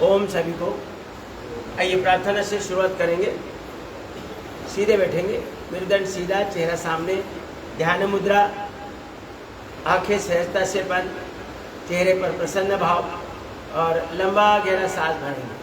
ओम सभी को। आइए प्रार्थना से शुरुआत करेंगे। सीधे बैठेंगे, मेरुदंड सीधा, चेहरा सामने, ध्यान मुद्रा, आंखें सहजता से बंद, चेहरे पर प्रसन्न भाव और लंबा गहरा सांस भरेंगे।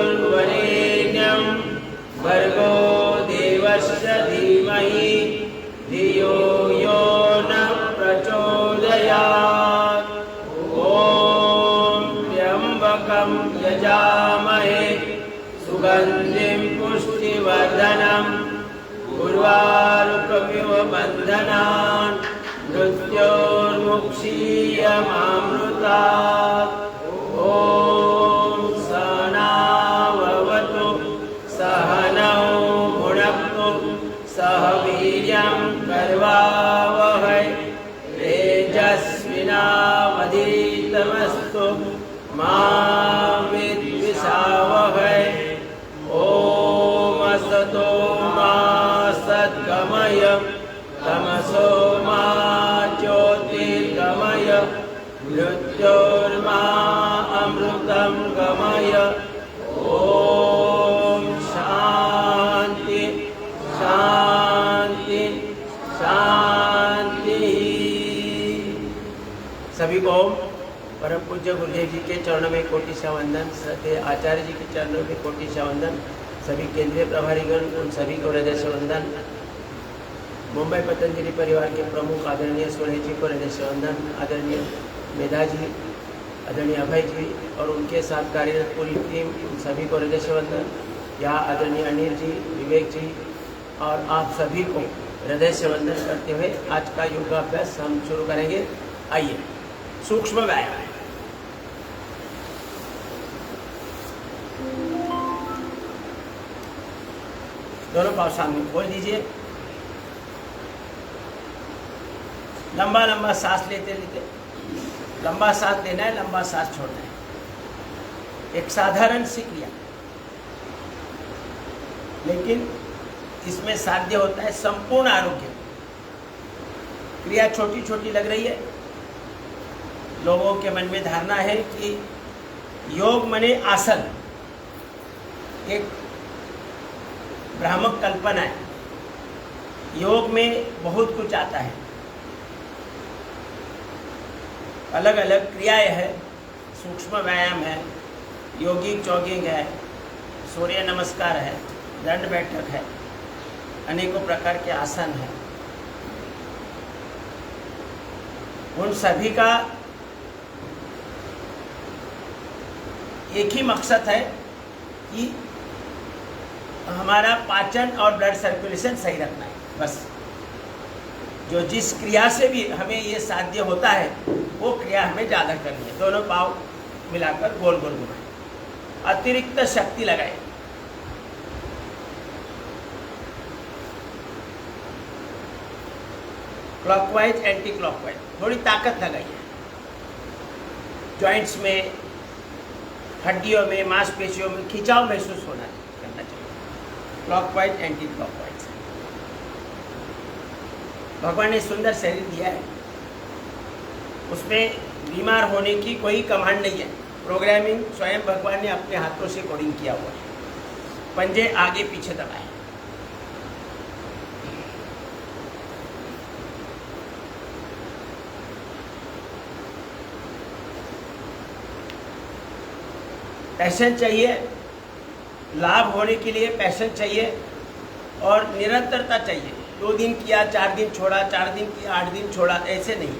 तत्सवितुर्वरेण्यं भर्गो देवस्य धीमहि धियो यो न प्रचोदयात्। ॐ त्र्यम्बकं यजामहे सुगन्धिं पुष्टिवर्धनं उर्वारुकमिव बन्धनान् मृत्योर्मुक्षीयमामृतात्। ॐ सहनाववतु सहनौ भुनक्तु सह वीर्यं करवावहै तेजस्विनावधीतमस्तु मा विद्विषावहै। ॐ असतो मा सद्गमय तमसो मा ज्योतिर्गमय मृत्योर्मा अमृतं गमय। ओम शांति शांति शांति। सभी को परम पूज्य गुरुदेव जी के चरणों में कोटि सा वंदन, श्रद्धेय आचार्य जी के चरणों में कोटि सा वंदन, सभी केंद्रीय प्रभारीगण उन सभी को हृदय से वंदन। मुंबई पतंजलि परिवार के प्रमुख आदरणीय सोहेल जी को हृदय से वंदन, आदरणीय मेधा जी, आदरणीय अभय जी और उनके साथ कार्यरत पूरी टीम, उन सभी को हृदय से वंदन। यहाँ आदरणीय अनिल जी, विवेक जी और आप सभी को हृदय से वंदन करते हुए आज का योगाभ्यास हम शुरू करेंगे। आइए, सूक्ष्म व्यायाम। दोनों पाँव सामने खोल दीजिए। लंबा लंबा सांस लेते लेते, लंबा सांस लेना है, लंबा सांस छोड़ना है। एक साधारण सी क्रिया, लेकिन इसमें साध्य होता है संपूर्ण आरोग्य। क्रिया छोटी छोटी लग रही है, लोगों के मन में धारणा है कि योग मने आसन, एक भ्रामक कल्पना है। योग में बहुत कुछ आता है, अलग अलग क्रियाएं हैं, सूक्ष्म व्यायाम है, योगिक जॉगिंग है, सूर्य नमस्कार है, दंड बैठक है, अनेकों प्रकार के आसन हैं। उन सभी का एक ही मकसद है कि हमारा पाचन और ब्लड सर्कुलेशन सही रखना है, बस। जो जिस क्रिया से भी हमें ये साध्य होता है वो क्रिया हमें ज़्यादा करनी है। दोनों पाँव मिलाकर गोल गोल घुमाएं, अतिरिक्त शक्ति लगाएं। क्लॉकवाइज एंटी क्लॉकवाइज, थोड़ी ताकत लगाइए। जॉइंट्स में, हड्डियों में, मांसपेशियों में खिंचाव महसूस करना चाहिए। Clockwise anti clockwise. भगवान ने सुंदर शरीर दिया है, उसमें बीमार होने की कोई कमांड नहीं है। प्रोग्रामिंग स्वयं भगवान ने अपने हाथों से कोडिंग किया हुआ है। पंजे आगे पीछे दबाए, पैशन चाहिए लाभ होने के लिए पैशन चाहिए और निरंतरता चाहिए। 2 दिन किया, 4 दिन छोड़ा, 4 दिन किया, 8 दिन छोड़ा, ऐसे नहीं,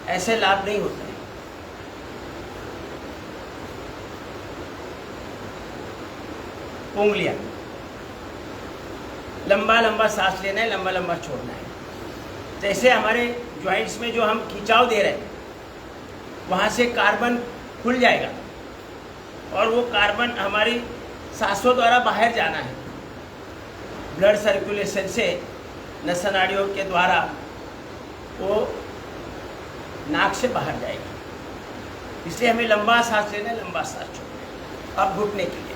ऐसे लाभ नहीं होता है। उंगलियां, लंबा लंबा सांस लेना है, लंबा लंबा छोड़ना है। जैसे हमारे जॉइंट्स में जो हम खिंचाव दे रहे हैं, वहाँ से कार्बन खुल जाएगा और वो कार्बन हमारी सांसों द्वारा बाहर जाना है। ब्लड सर्कुलेशन से नसा नाड़ियों के द्वारा वो नाक से बाहर जाएगा। इसलिए हमें लंबा सांस लेना है, लंबा सांस छोड़ना है। अब घुटने के लिए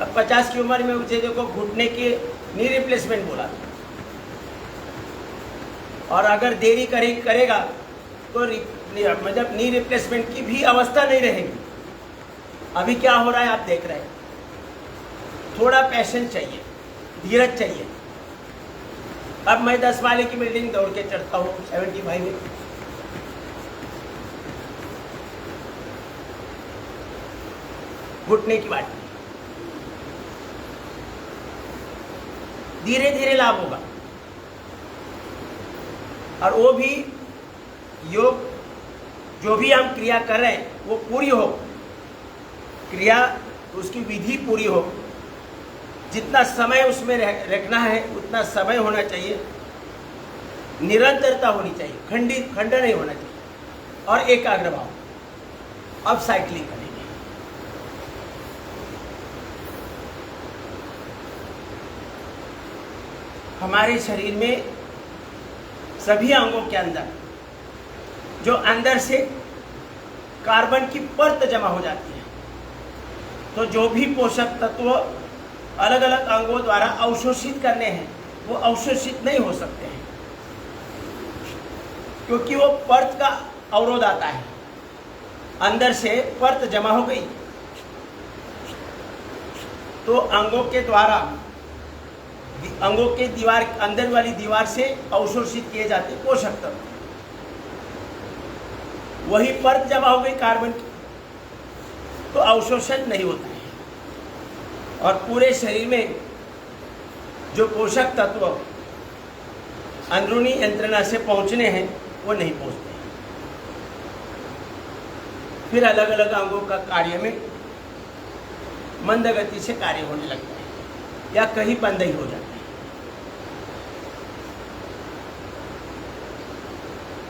अब 50 की उम्र में मुझे देखो घुटने के नी रिप्लेसमेंट बोला, और अगर देरी करेगा तो मतलब नी रिप्लेसमेंट की भी अवस्था नहीं रहेगी। अभी क्या हो रहा है आप देख रहे हैं। थोड़ा पैशन चाहिए, धीरज चाहिए। अब मैं 10 वाले की बिल्डिंग दौड़ के चढ़ता हूँ 75 में, घुटने की बात, धीरे धीरे लाभ होगा। और वो भी योग, जो भी हम क्रिया कर रहे हैं वो पूरी हो, क्रिया उसकी विधि पूरी हो। जितना समय उसमें रखना है उतना समय होना चाहिए, निरंतरता होनी चाहिए, खंड नहीं होना चाहिए, और एकाग्र भाव। अब साइकिलिंग करेंगे। हमारे शरीर में सभी अंगों के अंदर जो अंदर से कार्बन की परत जमा हो जाती है, तो जो भी पोषक तत्व अलग अलग अंगों द्वारा अवशोषित करने हैं वो अवशोषित नहीं हो सकते हैं, क्योंकि वो परत का अवरोध आता है। अंदर से परत जमा हो गई तो अंगों के द्वारा, अंगों के दीवार, अंदर वाली दीवार से अवशोषित किए जाते पोषक तत्व, वही परत जमा हो गई कार्बन की, तो अवशोषण नहीं होता है। और पूरे शरीर में जो पोषक तत्व अंदरूनी यंत्रणा से पहुंचने हैं वो नहीं पहुंचते। फिर अलग अलग अंगों का कार्य में मंद गति से कार्य होने लगता है या कहीं बंद ही हो जाता है।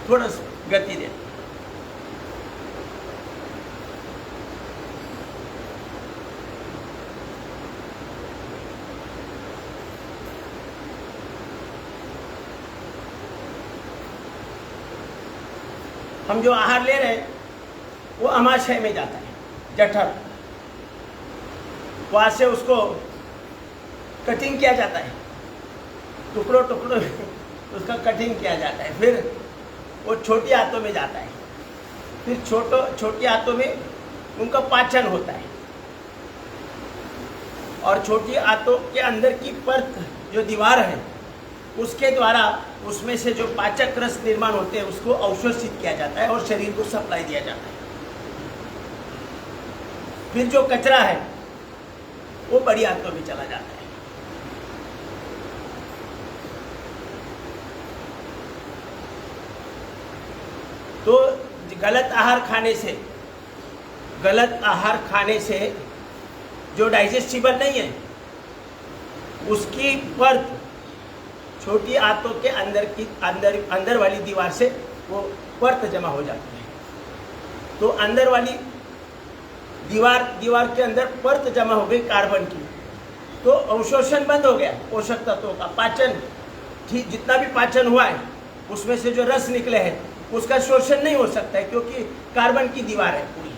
थोड़ा गति दे। हम जो आहार ले रहे हैं वो अमाशय में जाता है, जठर, वहाँ से उसको कटिंग किया जाता है, टुकड़ों टुकड़ों उसका कटिंग किया जाता है। फिर वो छोटी आंतों में जाता है, फिर छोटी आंतों में उनका पाचन होता है, और छोटी आंतों के अंदर की परत जो दीवार है उसके द्वारा उसमें से जो पाचक रस निर्माण होते हैं उसको अवशोषित किया जाता है और शरीर को सप्लाई दिया जाता है। फिर जो कचरा है वो बड़ी आंतों में चला जाता है। तो गलत आहार खाने से जो डाइजेस्टिबल नहीं है उसकी परत छोटी आंतों के अंदर वाली दीवार से वो परत जमा हो जाती है। तो अंदर वाली दीवार के अंदर परत जमा हो गई कार्बन की, तो अवशोषण बंद हो गया पोषक तत्वों का। पाचन, ठीक जितना भी पाचन हुआ है उसमें से जो रस निकले हैं उसका शोषण नहीं हो सकता है, क्योंकि कार्बन की दीवार है पूरी।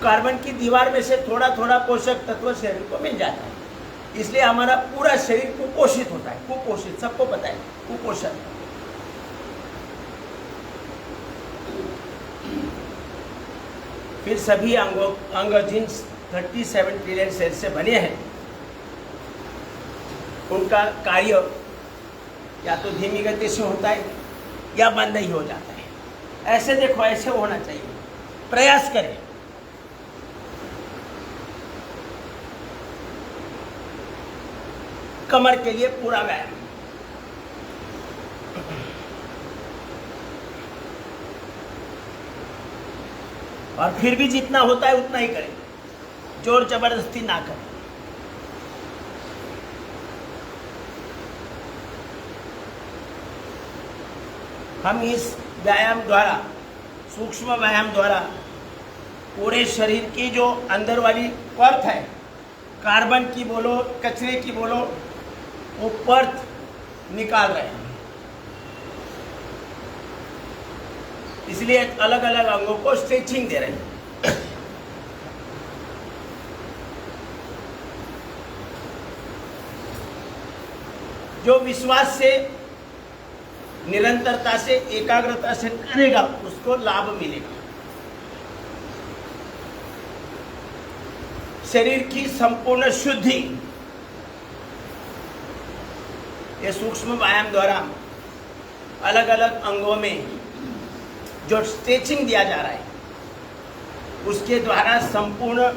कार्बन की दीवार में से थोड़ा थोड़ा पोषक तत्व शरीर को मिल जाता है, इसलिए हमारा पूरा शरीर कुपोषित होता है। कुपोषित सबको पता है, कुपोषण। फिर सभी अंग जिन 37 ट्रिलियन सेल से बने हैं, उनका कार्य या तो धीमी गति से होता है या बंद ही हो जाता है। ऐसे देखो, ऐसे होना चाहिए, प्रयास करें। कमर के लिए पूरा व्यायाम, और फिर भी जितना होता है उतना ही करें, जोर जबरदस्ती ना करें। हम इस व्यायाम द्वारा, सूक्ष्म व्यायाम द्वारा पूरे शरीर की जो अंदर वाली परत है, कार्बन की बोलो, कचरे की बोलो, वो परत निकाल रहे हैं। इसलिए अलग अलग अंगों को स्ट्रेचिंग दे रहे हैं। जो विश्वास से, निरंतरता से, एकाग्रता से करेगा उसको लाभ मिलेगा। शरीर की संपूर्ण शुद्धि ये सूक्ष्म व्यायाम द्वारा अलग अलग अंगों में जो स्ट्रेचिंग दिया जा रहा है, उसके द्वारा संपूर्ण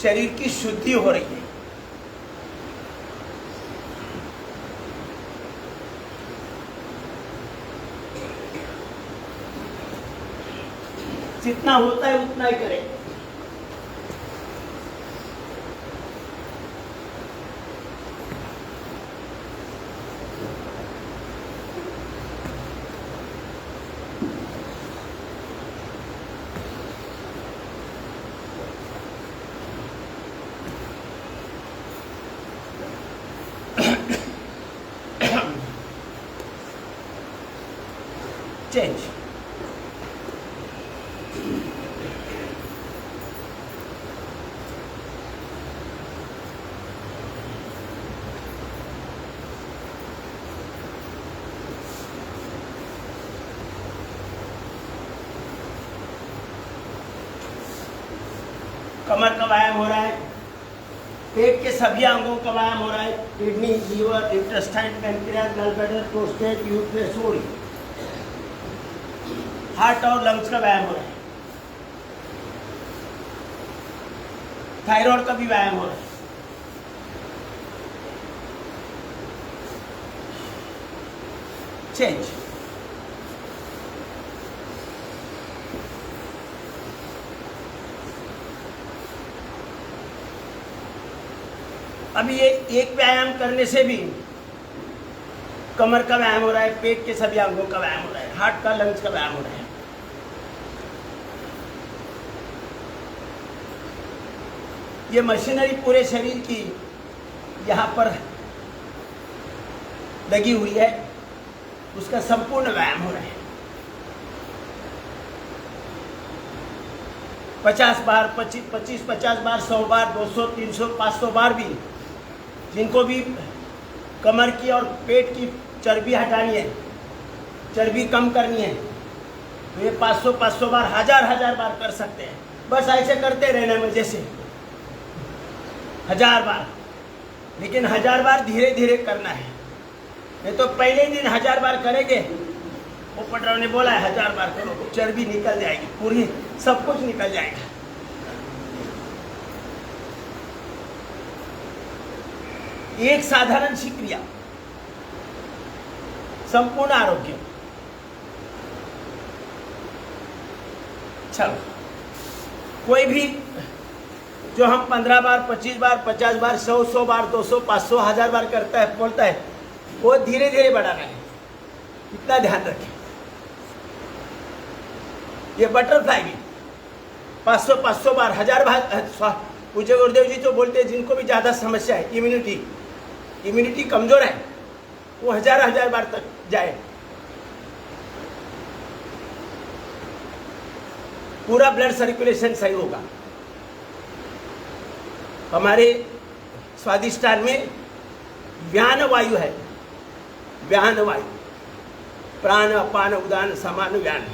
शरीर की शुद्धि हो रही है। जितना होता है उतना ही करें। चेंज। कमर का व्यायाम हो रहा है, पेट के सभी अंगों का व्यायाम हो रहा है, kidney, liver, intestine, pancreas, gallbladder, prostate, uterus, ovary. Heart और लंग्स का व्यायाम हो रहा है, थायराइड का भी व्यायाम हो रहा है। चेंज। अभी ये एक व्यायाम करने से भी कमर का व्यायाम हो रहा है, पेट के सभी अंगों का व्यायाम हो रहा है, हार्ट का, लंग्स का व्यायाम हो रहा है। ये मशीनरी पूरे शरीर की यहाँ पर लगी हुई है, उसका संपूर्ण व्यायाम हो रहा है। 50 बार, 25, 50 बार, 100 बार, 200, 300, 500 बार भी, जिनको भी कमर की और पेट की चर्बी हटानी है, चर्बी कम करनी है, तो ये 500 बार, हजार बार कर सकते हैं। बस ऐसे करते रहना है, जैसे 1000 बार, लेकिन 1000 बार धीरे धीरे करना है। नहीं तो पहले दिन 1000 बार करेंगे, वो पटराव ने बोला है 1000 बार करो, चर्बी निकल जाएगी, पूरी सब कुछ निकल जाएगा। एक साधारण सी क्रिया, संपूर्ण आरोग्य। चलो, कोई भी जो हम 15 बार, 25 बार, 50 बार, 100 बार, 200, 500, 1000 बार करता है, बोलता है, वो धीरे धीरे बढ़ाना है। इतना ध्यान रखें। ये बटरफ्लाई भी 500 बार, 1000 बार। पूज्य गुरुदेव जी तो बोलते हैं, जिनको भी ज्यादा समस्या है, इम्यूनिटी कमजोर है, वो 1000 बार तक जाए, पूरा ब्लड सर्कुलेशन सही होगा। हमारे स्वादिष्टान में व्यान वायु है, व्यान वायु, प्राण, अपान, उदान, समान, व्यान।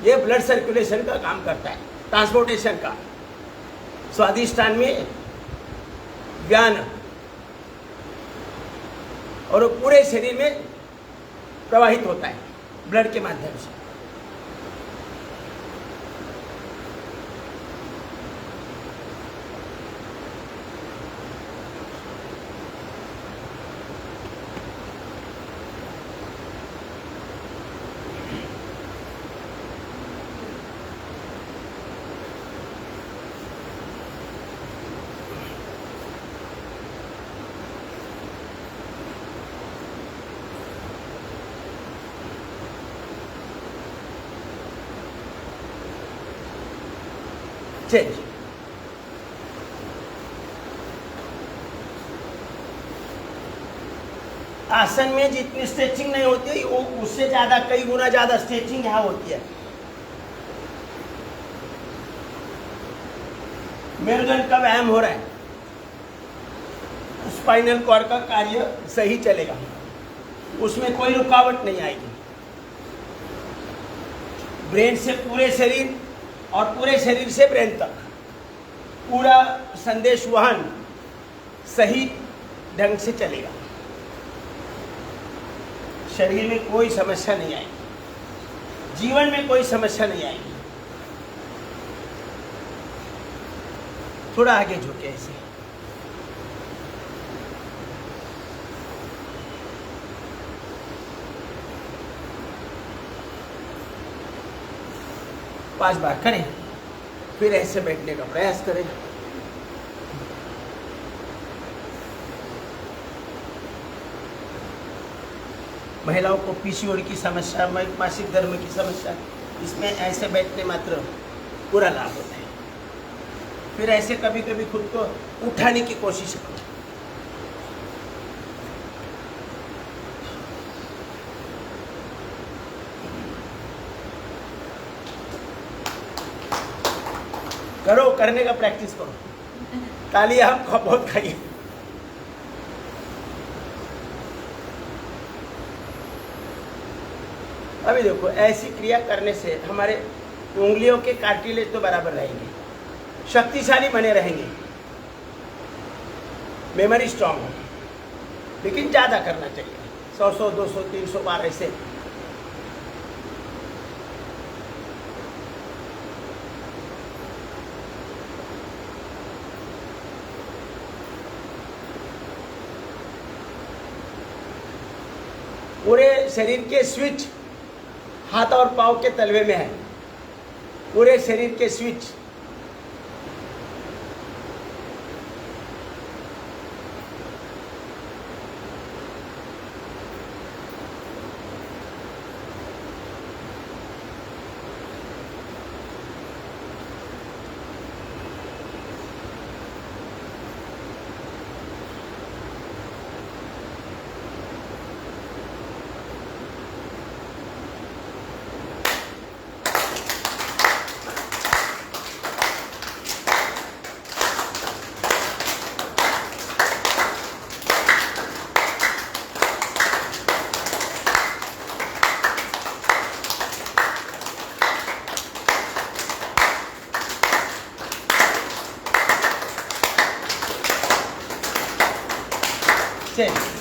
ये ब्लड सर्कुलेशन का काम करता है, ट्रांसपोर्टेशन का। स्वादिष्टान में ज्ञान, और वो पूरे शरीर में प्रवाहित होता है ब्लड के माध्यम से। चेंज। आसन में जितनी स्ट्रेचिंग नहीं होती है वो उससे ज्यादा, कई गुना ज्यादा स्ट्रेचिंग यहाँ होती है। मेरुदंड का व्यायाम हो रहा है, स्पाइनल कॉर्ड का कार्य सही चलेगा, उसमें कोई रुकावट नहीं आएगी। ब्रेन से पूरे शरीर और पूरे शरीर से ब्रेन तक पूरा संदेश वहन सही ढंग से चलेगा। शरीर में कोई समस्या नहीं आएगी, जीवन में कोई समस्या नहीं आएगी। थोड़ा आगे झुके ऐसे। पांच बार करें, फिर ऐसे बैठने का प्रयास करें। महिलाओं को पीसीओडी की समस्या, मासिक धर्म की समस्या, इसमें ऐसे बैठने मात्र पूरा लाभ होता है। फिर ऐसे कभी कभी खुद को उठाने की कोशिश करो। करो, करने का प्रैक्टिस करो। ताली आप बहुत खाइए। अभी देखो, ऐसी क्रिया करने से हमारे उंगलियों के कार्टिलेज तो बराबर रहेंगे, शक्तिशाली बने रहेंगे, मेमोरी स्ट्रांग होगी। लेकिन ज़्यादा करना चाहिए, 100 200 300 बार ऐसे। पूरे शरीर के स्विच हाथ और पांव के तलवे में है, पूरे शरीर के स्विच। चलिए,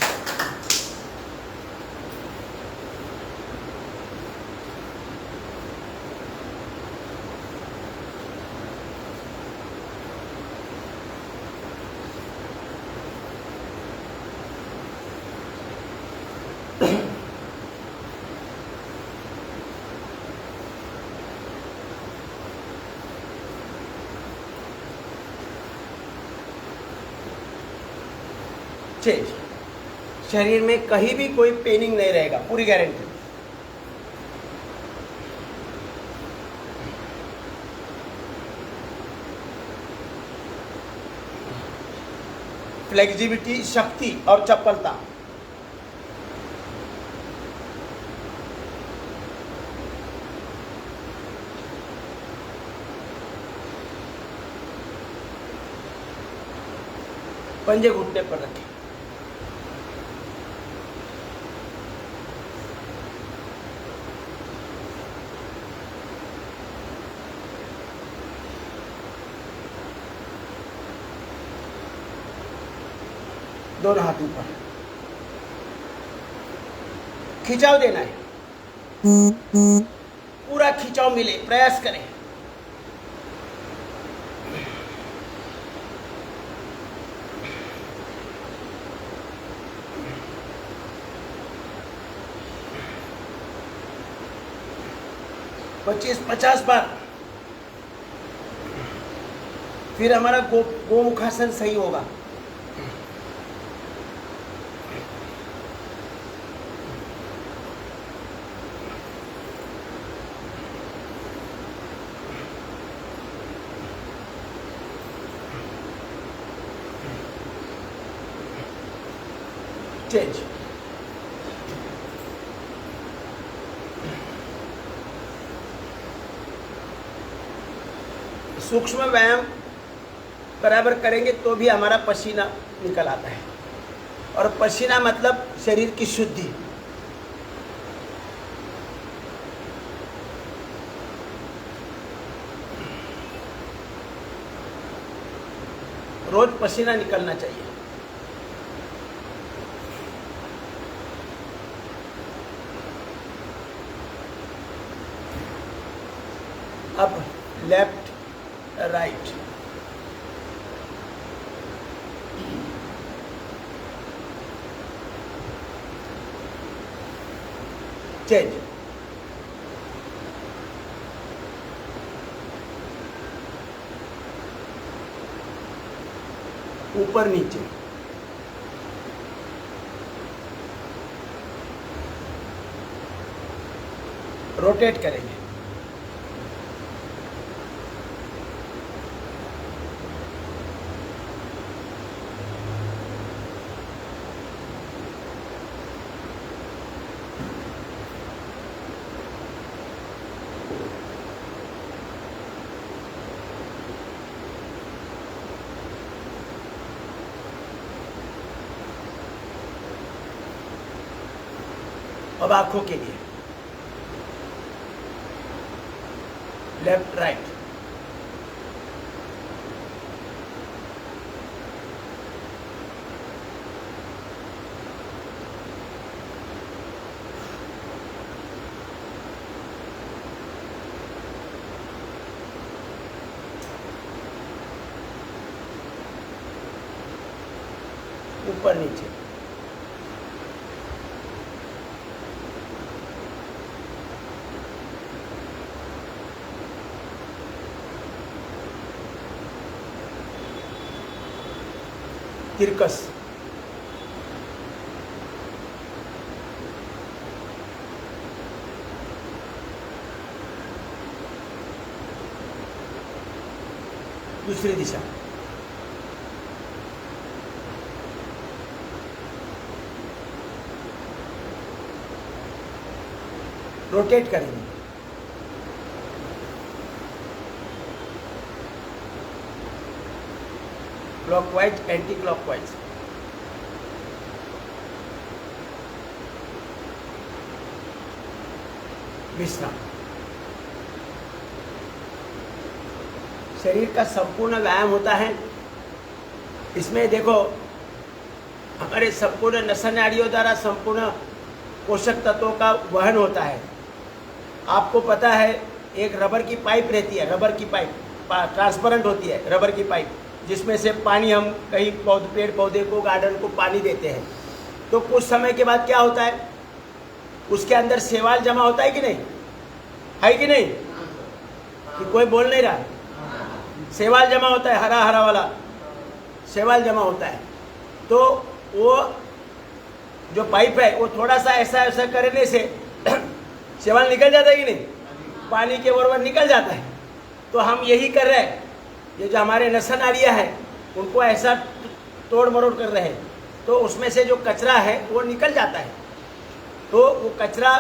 चेंज। शरीर में कहीं भी कोई पेनिंग नहीं रहेगा, पूरी गारंटी। फ्लेक्सिबिलिटी, शक्ति और चपलता। पंजे घुटने पर रखें। दोनों हाथ ऊपर, खिंचाव देना है, पूरा खिंचाव मिले, प्रयास करें। पच्चीस 50 बार, फिर हमारा गोमुखासन सही होगा। चेंज। सूक्ष्म व्यायाम बराबर करेंगे तो भी हमारा पसीना निकल आता है, और पसीना मतलब शरीर की शुद्धि। रोज पसीना निकलना चाहिए। अब लेफ्ट राइट, चेंज। ऊपर नीचे, रोटेट करेंगे। अब आंखों के लिए लेफ्ट राइट, ऊपर नीचे, तिरकस, दूसरी दिशा, रोटेट करेंगे। क्लॉकवाइज, एंटी क्लॉकवाइज, विश्राम। शरीर का संपूर्ण व्यायाम होता है। इसमें देखो हमारे संपूर्ण नसा नाड़ियों द्वारा संपूर्ण पोषक तत्वों का वहन होता है। आपको पता है एक रबर की पाइप रहती है, रबर की पाइप ट्रांसपेरेंट होती है, रबर की पाइप जिसमें से पानी हम कहीं पेड़ पौधे को, गार्डन को पानी देते हैं। तो कुछ समय के बाद क्या होता है, उसके अंदर शैवाल जमा होता है कि नहीं, है कि नहीं, कि कोई बोल नहीं रहा, शैवाल जमा होता है, हरा हरा वाला शैवाल जमा होता है। तो वो जो पाइप है वो थोड़ा सा ऐसा ऐसा करने से शैवाल निकल जाता है कि नहीं, पानी के बराबर निकल जाता है। तो हम यही कर रहे हैं, ये जो हमारे नसा नाड़ियाँ हैं उनको ऐसा तोड़ मरोड़ कर रहे हैं, तो उसमें से जो कचरा है वो निकल जाता है। तो वो कचरा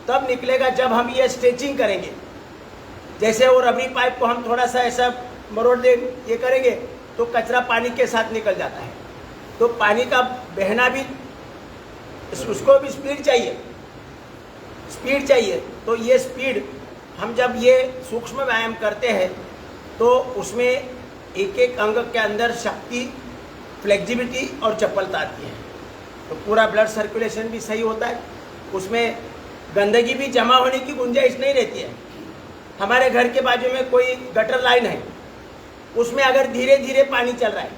तब निकलेगा जब हम ये स्ट्रेचिंग करेंगे। जैसे वो रबरी पाइप को हम थोड़ा सा ऐसा मरोड़ दे ये करेंगे तो कचरा पानी के साथ निकल जाता है। तो पानी का बहना भी, उसको भी स्पीड चाहिए, स्पीड चाहिए। तो ये स्पीड हम जब ये सूक्ष्म व्यायाम करते हैं तो उसमें एक एक अंग के अंदर शक्ति फ्लेक्सिबिलिटी और चपलता आती है, तो पूरा ब्लड सर्कुलेशन भी सही होता है, उसमें गंदगी भी जमा होने की गुंजाइश नहीं रहती है। हमारे घर के बाजू में कोई गटर लाइन है, उसमें अगर धीरे धीरे पानी चल रहा है,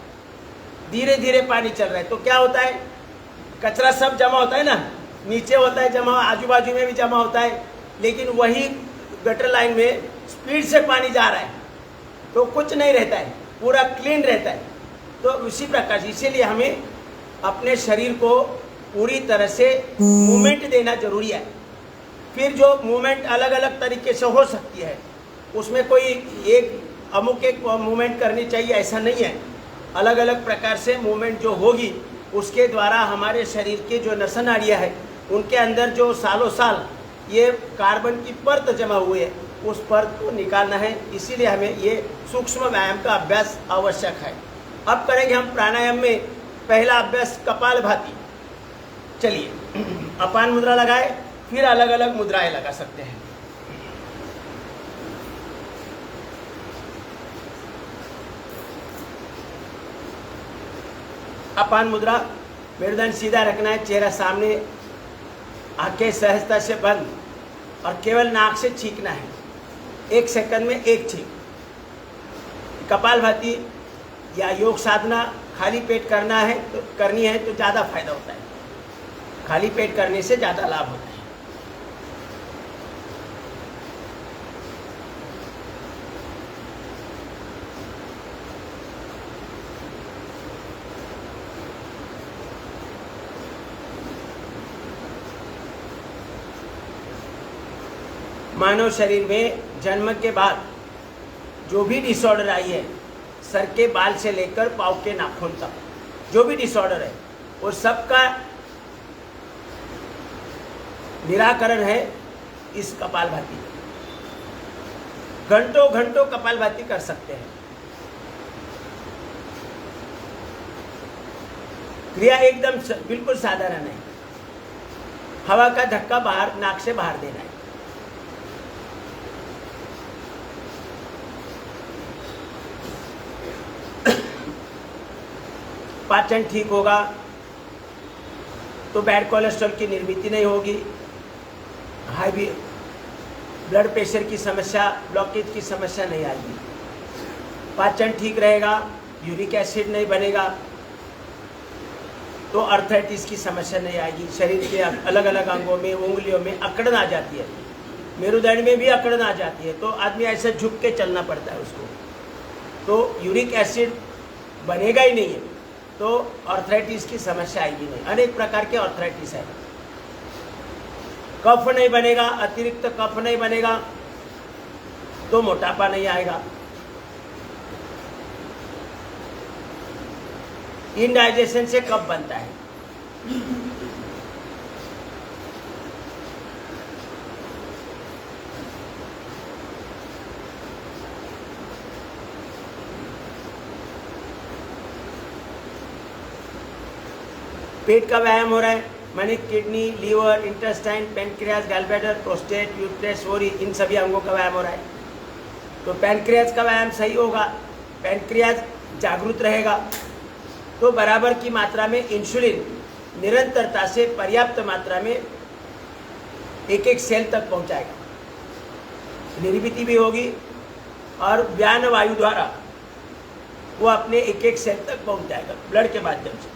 धीरे धीरे पानी चल रहा है, तो क्या होता है, कचरा सब जमा होता है ना, नीचे होता है जमा, आजू बाजू में भी जमा होता है, लेकिन वही गटर लाइन में स्पीड से पानी जा रहा है तो कुछ नहीं रहता है, पूरा क्लीन रहता है। तो उसी प्रकार से इसीलिए हमें अपने शरीर को पूरी तरह से मूवमेंट देना जरूरी है। फिर जो मूवमेंट अलग अलग तरीके से हो सकती है, उसमें कोई एक मूवमेंट करनी चाहिए ऐसा नहीं है, अलग अलग प्रकार से मूवमेंट जो होगी उसके द्वारा हमारे शरीर के जो नसा नाड़ियाँ है उनके अंदर जो सालों साल ये कार्बन की परत जमा हुई है उस परत को निकालना है। इसीलिए हमें ये सूक्ष्म व्यायाम का अभ्यास आवश्यक है। अब करेंगे हम प्राणायाम में पहला अभ्यास कपालभाति। चलिए अपान मुद्रा लगाए, फिर अलग अलग मुद्राएं लगा सकते हैं। अपान मुद्रा, मेरुदंड सीधा रखना है, चेहरा सामने, आंखें सहजता से बंद और केवल नाक से छींकना है, 1 सेकंड में 1 छींक। कपालभाति या योग साधना खाली पेट करनी है तो ज़्यादा फायदा होता है, खाली पेट करने से ज़्यादा लाभ होता है। मानव शरीर में जन्म के बाद जो भी डिसऑर्डर आई है, सर के बाल से लेकर पाँव के नाखून तक जो भी डिसऑर्डर है वो सबका निराकरण है इस कपालभाति। घंटों घंटों कपालभाति कर सकते हैं। क्रिया एकदम बिल्कुल साधारण है। हवा का धक्का बाहर नाक से बाहर देना है। पाचन ठीक होगा तो बैड कोलेस्ट्रॉल की निर्मित नहीं होगी, हाई ब्लड प्रेशर की समस्या, ब्लॉकेज की समस्या नहीं आएगी। पाचन ठीक रहेगा, यूरिक एसिड नहीं बनेगा तो अर्थराइटिस की समस्या नहीं आएगी। शरीर के अलग अलग अंगों में, उंगलियों में अकड़न आ जाती है, मेरुदंड में भी अकड़न आ जाती है तो आदमी ऐसे झुक के चलना पड़ता है उसको, तो यूरिक एसिड बनेगा ही नहीं है तो अर्थराइटिस की समस्या आएगी नहीं। अनेक प्रकार के अर्थराइटिस है। कफ नहीं बनेगा, अतिरिक्त कफ नहीं बनेगा तो मोटापा नहीं आएगा। इनडाइजेशन से कफ बनता है। पेट का व्यायाम हो रहा है, माने kidney, liver, intestine, pancreas, gallbladder, prostate, uterus, ovary, इन सभी अंगों का व्यायाम हो रहा है। तो पैनक्रियाज का व्यायाम सही होगा, पैनक्रियाज जागरूक रहेगा तो बराबर की मात्रा में इंसुलिन निरंतरता से पर्याप्त मात्रा में एक एक सेल तक पहुंचाएगा, निर्मित भी होगी और व्यान वायु द्वारा वो अपने एक एक सेल तक पहुंच जाएगा ब्लड के माध्यम से।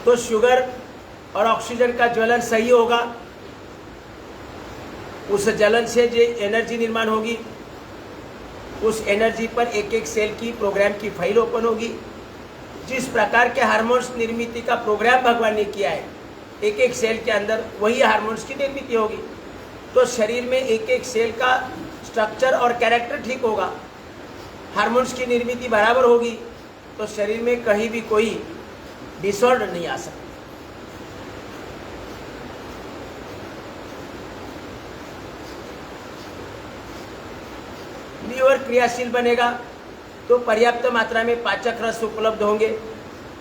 तो शुगर और ऑक्सीजन का ज्वलन सही होगा, उस जलन से जो एनर्जी निर्माण होगी उस एनर्जी पर एक एक सेल की प्रोग्राम की फाइल ओपन होगी। जिस प्रकार के हार्मोन्स निर्मित का प्रोग्राम भगवान ने किया है एक एक सेल के अंदर वही हार्मोन्स की निर्मित होगी। तो शरीर में एक एक सेल का स्ट्रक्चर और कैरेक्टर ठीक होगा, हार्मोन्स की निर्मित बराबर होगी तो शरीर में कहीं भी कोई डिसऑर्डर नहीं आ सकता। लीवर क्रियाशील बनेगा तो पर्याप्त मात्रा में पाचक रस उपलब्ध होंगे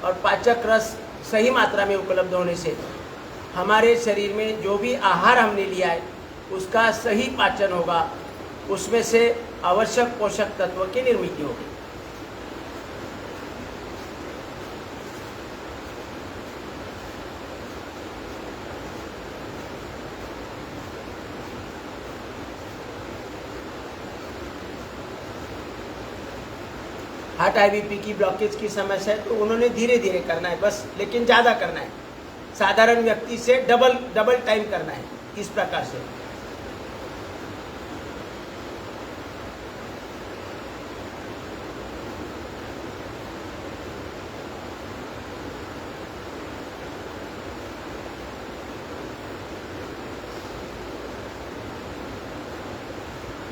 और पाचक रस सही मात्रा में उपलब्ध होने से हमारे शरीर में जो भी आहार हमने लिया है उसका सही पाचन होगा, उसमें से आवश्यक पोषक तत्व की निर्मित होगी। हार्ट IVP की ब्लॉकेज की समस्या है तो उन्होंने धीरे धीरे करना है बस, लेकिन ज़्यादा करना है, साधारण व्यक्ति से डबल टाइम करना है, इस प्रकार से।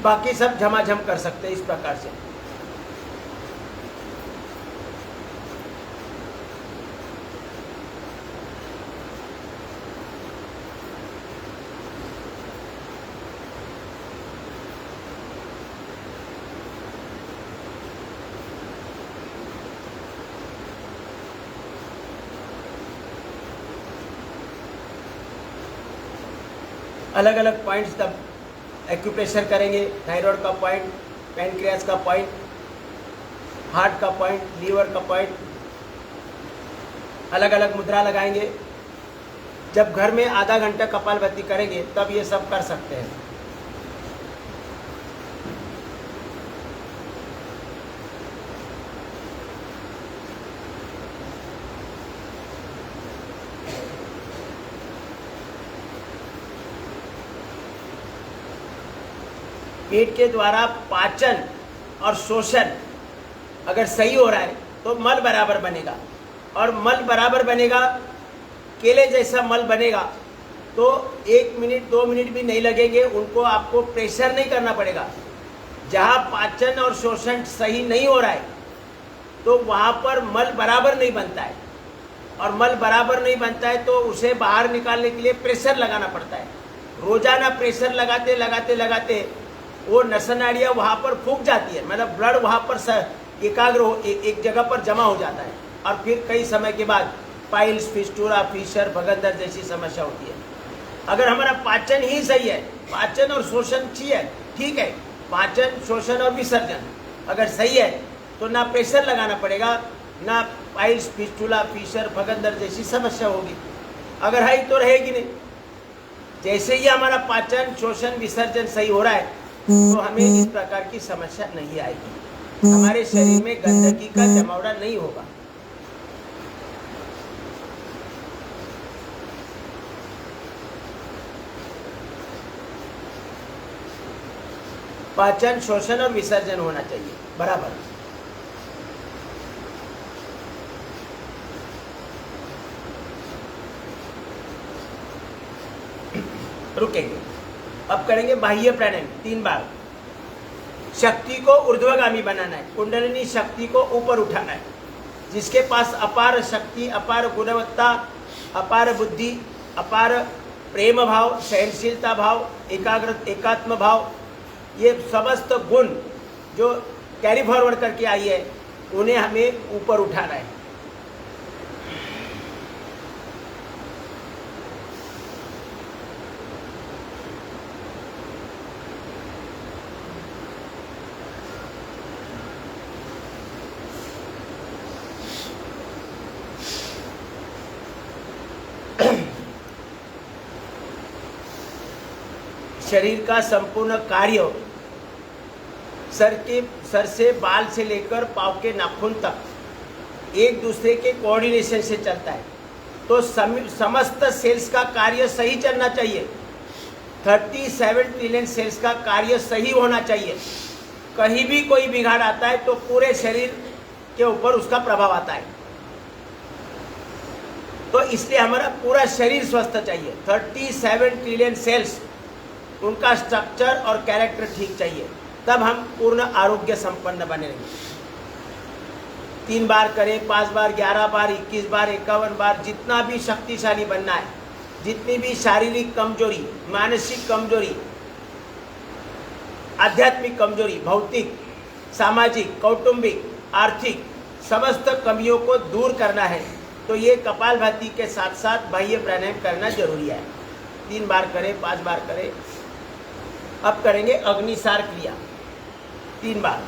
बाकी सब झमाझम कर सकते हैं इस प्रकार से। अलग अलग पॉइंट्स तब एक्यूप्रेशर करेंगे, थायराइड का पॉइंट, पैनक्रियास का पॉइंट, हार्ट का पॉइंट, लीवर का पॉइंट, अलग अलग मुद्रा लगाएंगे। जब घर में आधा घंटा कपालभाति करेंगे तब ये सब कर सकते हैं। पेट के द्वारा पाचन और शोषण अगर सही हो रहा है तो मल बराबर बनेगा, और मल बराबर बनेगा, केले जैसा मल बनेगा तो 1 मिनट 2 मिनट भी नहीं लगेंगे, उनको आपको प्रेशर नहीं करना पड़ेगा। जहाँ पाचन और शोषण सही नहीं हो रहा है तो वहाँ पर मल बराबर नहीं बनता है, और मल बराबर नहीं बनता है तो उसे बाहर निकालने के लिए प्रेशर लगाना पड़ता है। रोजाना प्रेशर लगाते लगाते लगाते वो नसनाड़ियाँ वहाँ पर फूक जाती है, मतलब ब्लड वहाँ पर एकाग्र हो एक जगह पर जमा हो जाता है, और फिर कई समय के बाद पाइल्स, फिस्टूरा, फिशर, भगंदर जैसी समस्या होती है। अगर हमारा पाचन ही सही है, पाचन और शोषण ठीक है, पाचन, शोषण और विसर्जन अगर सही है तो ना प्रेशर लगाना पड़ेगा, ना पाइल्स, फिस्टूला, फिशर, भगंदर जैसी समस्या होगी। अगर है तो रहेगी नहीं। जैसे ही हमारा पाचन, शोषण, विसर्जन सही हो रहा है तो हमें इस प्रकार की समस्या नहीं आएगी, हमारे शरीर में गंदगी का जमावड़ा नहीं होगा। पाचन, शोषण और विसर्जन होना चाहिए बराबर। रुकेंगे, अब करेंगे बाह्य प्राणायाम 3 बार। शक्ति को ऊर्ध्वगामी बनाना है, कुंडलिनी शक्ति को ऊपर उठाना है। जिसके पास अपार शक्ति, अपार गुणवत्ता, अपार बुद्धि, अपार प्रेम भाव, सहनशीलता भाव, एकात्म भाव, ये समस्त गुण जो कैरी फॉरवर्ड करके आई है, उन्हें हमें ऊपर उठाना है। शरीर का संपूर्ण कार्य सर से बाल से लेकर पाँव के नाखून तक एक दूसरे के कोऑर्डिनेशन से चलता है, तो समस्त सेल्स का कार्य सही चलना चाहिए। 37 ट्रिलियन सेल्स का कार्य सही होना चाहिए। कहीं भी कोई बिगाड़ आता है तो पूरे शरीर के ऊपर उसका प्रभाव आता है। तो इसलिए हमारा पूरा शरीर स्वस्थ चाहिए। 37 ट्रिलियन सेल्स, उनका स्ट्रक्चर और कैरेक्टर ठीक चाहिए, तब हम पूर्ण आरोग्य संपन्न बनेंगे। 3 बार करें, 5 बार, 11 बार, 21 बार, 51 बार, जितना भी शक्तिशाली बनना है, जितनी भी शारीरिक कमजोरी, मानसिक कमजोरी, आध्यात्मिक कमजोरी, भौतिक, सामाजिक, कौटुंबिक, आर्थिक समस्त कमियों को दूर करना है तो ये कपालभाति के साथ साथ बाह्य प्राणायाम करना जरूरी है। 3 बार करें, 5 बार करें। अब करेंगे अग्निसार क्रिया 3 बार।